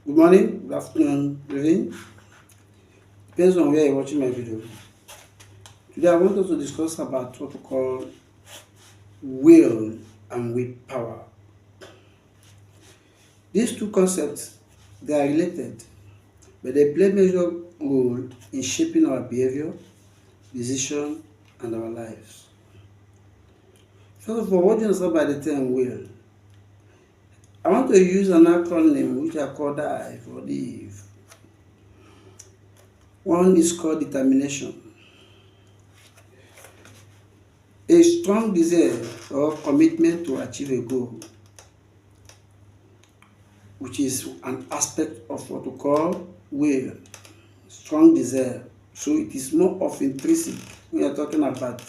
Good morning, good afternoon, good evening. Depends on where you're watching my video. Today I want us to discuss about what we call will and willpower. These two concepts they are related, but they play major role in shaping our behavior, decision, and our lives. First of all, what do you understand by the term will? I want to use an acronym which I call DIVE or DIVE. One is called determination. A strong desire or commitment to achieve a goal, which is an aspect of what we call will, strong desire. So it is more of intrinsic. When you are talking about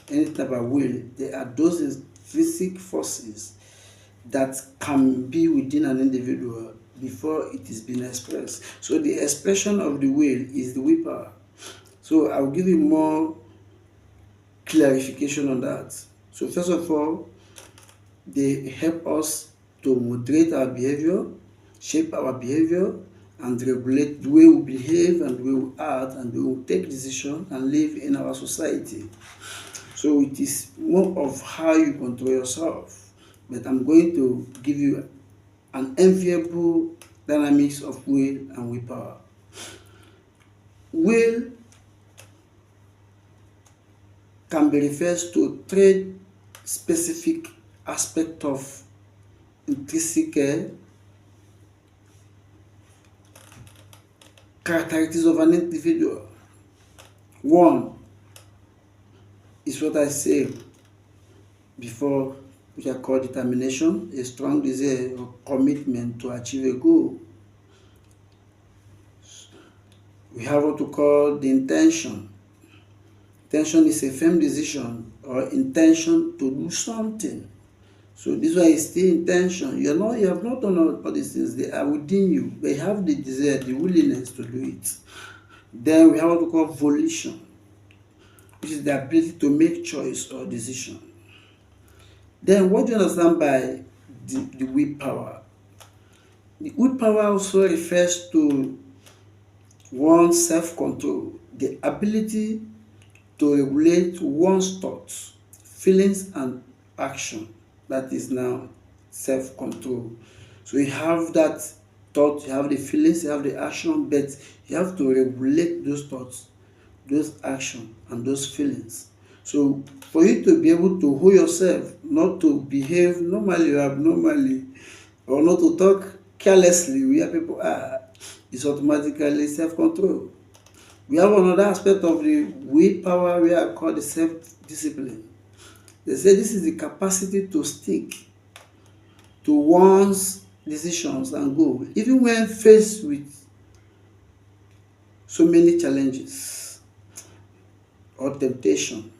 any type of will, there are those intrinsic forces that can be within an individual before it is being expressed. So the expression of the will is the willpower. So I'll give you more clarification on that. So first of all, they help us to moderate our behavior, shape our behavior, and regulate the way we behave and the way we act and the way we take decisions and live in our society. So it is more of how you control yourself. But I'm going to give you an enviable dynamics of will and willpower. Will can be referred to three specific aspects of intrinsic characteristics of an individual. One is what I said before, which I call determination, a strong desire or commitment to achieve a goal. We have what we call the intention. Intention is a firm decision or intention to do something. So this one is still intention. You have not done all these things. They are within you. They have the desire, the willingness to do it. Then we have what we call volition, which is the ability to make choice or decision. Then what do you understand by the willpower? The willpower also refers to one's self-control, the ability to regulate one's thoughts, feelings, and action. That is now self-control. So you have that thought, you have the feelings, you have the action, but you have to regulate those thoughts, those actions, and those feelings. So for you to be able to hold yourself, not to behave normally or abnormally, or not to talk carelessly where people are, is automatically self-control. We have another aspect of the willpower we are called the self-discipline. They say this is the capacity to stick to one's decisions and goals, even when faced with so many challenges or temptation.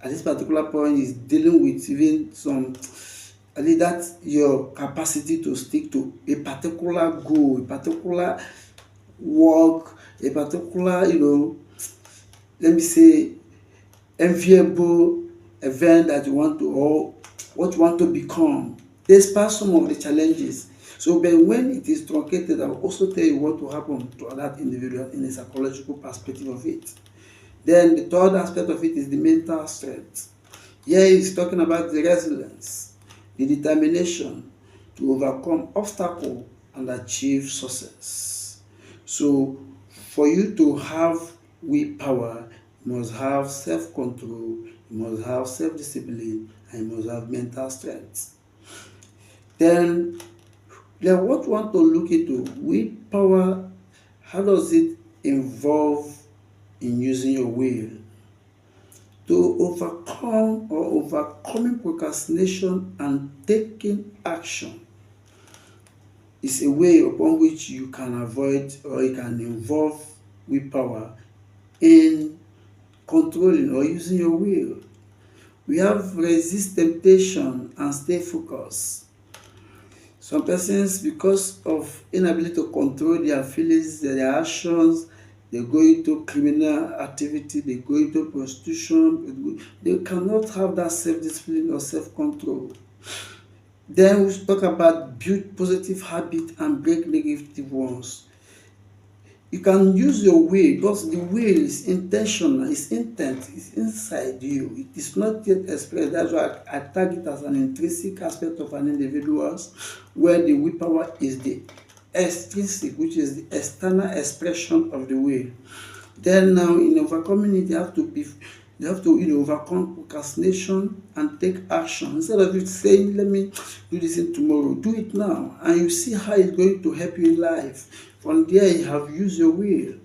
At this particular point is dealing with even some, I think that's your capacity to stick to a particular goal, a particular work, a particular, let me say, enviable event that you want to, or what you want to become, despite some of the challenges. So but when it is truncated, I will also tell you what will happen to that individual in a psychological perspective of it. Then the third aspect of it is the mental strength. Here he's talking about the resilience, the determination to overcome obstacles and achieve success. So for you to have willpower, you must have self-control, you must have self-discipline, and you must have mental strength. Then what we want to look into, willpower, how does it involve in using your will to overcome or overcoming procrastination and taking action? Is a way upon which you can avoid or you can involve willpower in controlling or using your will. We have resist temptation and stay focused. Some persons, because of inability to control their feelings, their actions, they go into criminal activity, they go into prostitution, they cannot have that self-discipline or self-control. Then we talk about build positive habit and break negative ones. You can use your will, but the will is intentional, it's intent, it's inside you. It is not yet expressed. That's why I tag it as an intrinsic aspect of an individual, where the willpower is the extrinsic, which is the external expression of the will. Then now in overcoming it, you have to overcome procrastination and take action. Instead of it saying, let me do this in tomorrow, do it now, and you see how it's going to help you in life. From there, you have used your will,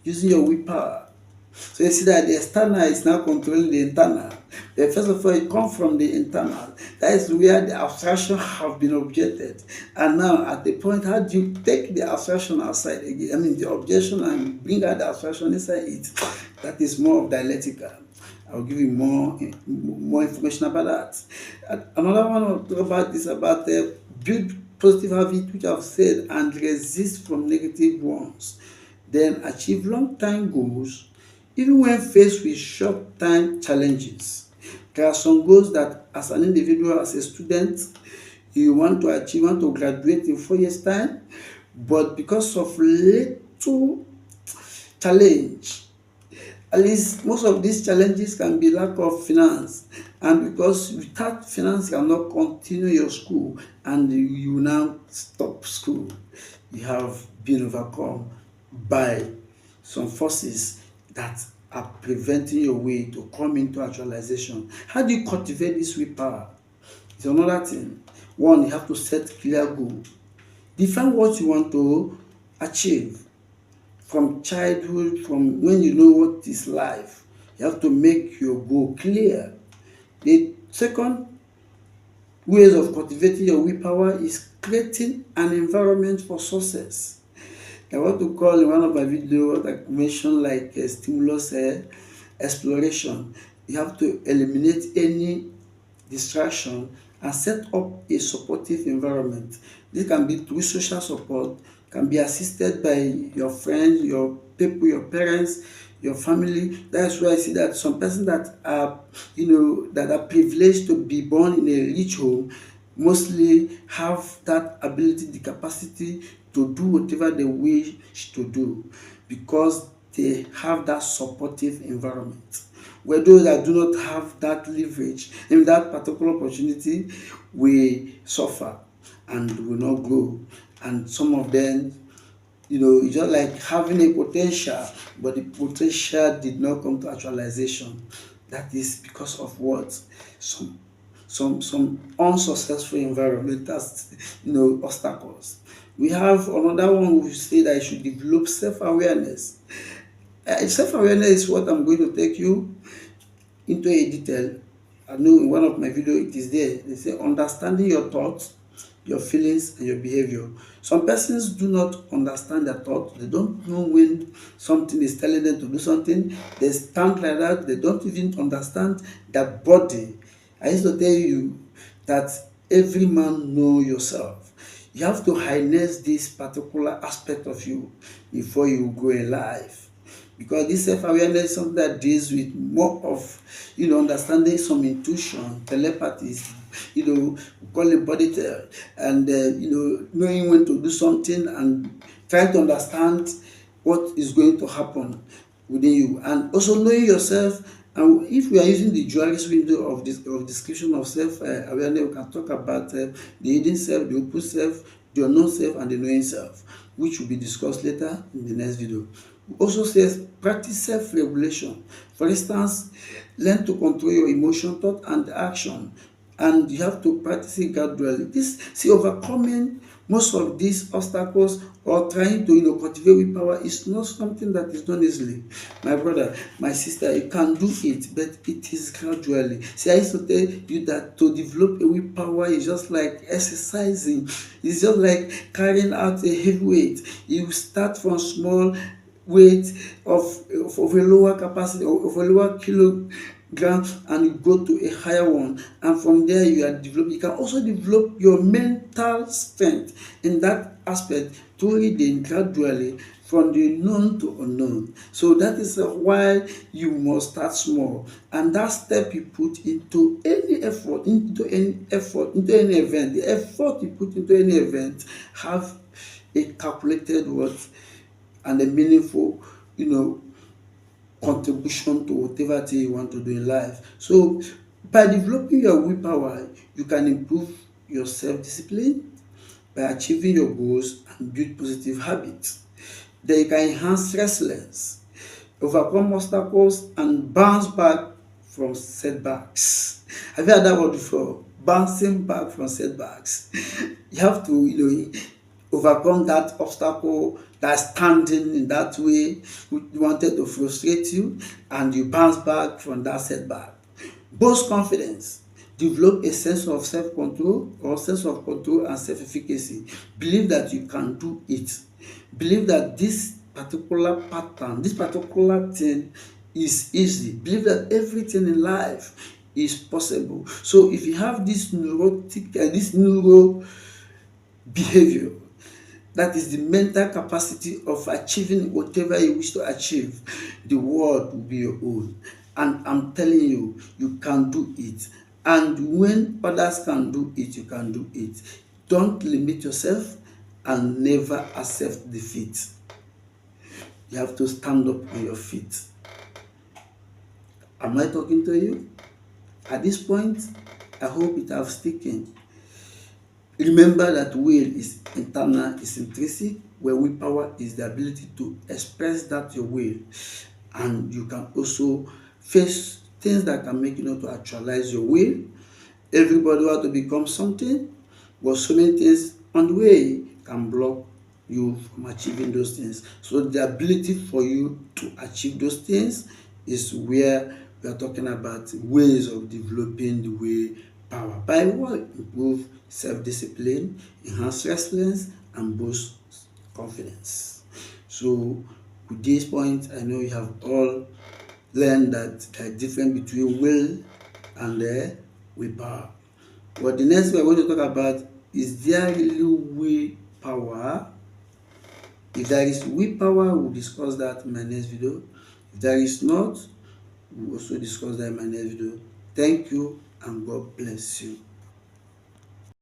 using your willpower. So you see that the external is now controlling the internal. But first of all, it comes from the internal. That is where the abstraction have been objected. And now at the point, how do you take the abstraction outside again? I mean the objection, and bring out the abstraction inside it. That is more of dialectical. I'll give you more information about that. And another one I'll talk about is about build positive habits, which I've said, and resist from negative ones. Then achieve long-term goals even when faced with short-term challenges. There are some goals that as an individual, as a student, you want to achieve, want to graduate in 4 years' time, but because of little challenge, at least most of these challenges can be lack of finance, and because without finance you cannot continue your school, and you now stop school. You have been overcome by some forces that are preventing your way to come into actualization. How do you cultivate this willpower? It's another thing. One, you have to set clear goal. Define what you want to achieve from childhood, from when you know what is life. You have to make your goal clear. The second ways of cultivating your willpower is creating an environment for success. I want to call in one of my videos what I mentioned like a stimulus exploration. You have to eliminate any distraction and set up a supportive environment. This can be through social support, can be assisted by your friends, your people, your parents, your family. That's why I see that some persons that are, that are privileged to be born in a rich home mostly have that ability, the capacity to do whatever they wish to do, because they have that supportive environment. Where those that do not have that leverage in that particular opportunity will suffer and will not grow. And some of them, it's just like having a potential, but the potential did not come to actualization. That is because of what? Some unsuccessful environmental obstacles. We have another one. We say that you should develop self-awareness. Self-awareness is what I'm going to take you into a detail. I know in one of my videos it is there. They say understanding your thoughts, your feelings, and your behavior. Some persons do not understand their thoughts. They don't know when something is telling them to do something. They stand like that. They don't even understand their body. I used to tell you that every man know yourself. You have to harness this particular aspect of you before you go in life. Because this self-awareness is something that deals with more of, understanding some intuition, telepathy, call it body tell, and, knowing when to do something and trying to understand what is going to happen within you, and also knowing yourself. And if we are using the dualist window of description of self-awareness, we can talk about the hidden self, the open self, the unknown self, and the knowing self, which will be discussed later in the next video. We also says practice self-regulation. For instance, learn to control your emotion, thought, and action, and you have to practice it gradually. Overcoming most of these obstacles or trying to cultivate willpower is not something that is done easily. My brother, my sister, you can do it, but it is gradually. I used to tell you that to develop a willpower is just like exercising. It's just like carrying out a heavy weight. You start from small weight of a lower capacity, of a lower ground and you go to a higher one, and from there you can also develop your mental strength in that aspect through reading gradually from the known to unknown. So that is why you must start small, and that step you put into into any event, the effort you put into any event have a calculated worth and a meaningful, you know, contribution to whatever thing you want to do in life. So by developing your willpower, you can improve your self-discipline by achieving your goals and build positive habits. Then you can enhance resilience, overcome obstacles, and bounce back from setbacks. Have you heard that word before? Bouncing back from setbacks. You have to, overcome that obstacle that's standing in that way, which wanted to frustrate you, and you bounce back from that setback. Boost confidence. Develop a sense of self-control or sense of control and self-efficacy. Believe that you can do it. Believe that this particular pattern, this particular thing is easy. Believe that everything in life is possible. So if you have this neuro behavior, that is the mental capacity of achieving whatever you wish to achieve, the world will be your own. And I'm telling you, you can do it. And when others can do it, you can do it. Don't limit yourself and never accept defeat. You have to stand up on your feet. Am I talking to you? At this point, I hope it has taken. Remember that will is internal, is intrinsic, where willpower is the ability to express that your will. And you can also face things that can make you not to actualize your will. Everybody want to become something, but so many things on the way can block you from achieving those things. So the ability for you to achieve those things is where we are talking about ways of developing the will power. By what? Improve self-discipline, enhance resilience, and boost confidence. So with this point, I know you have all learned that there is difference between will and willpower. But the next we are going to talk about is there really willpower? If there is willpower, we'll discuss that in my next video. If there is not, we'll also discuss that in my next video. Thank you and God bless you.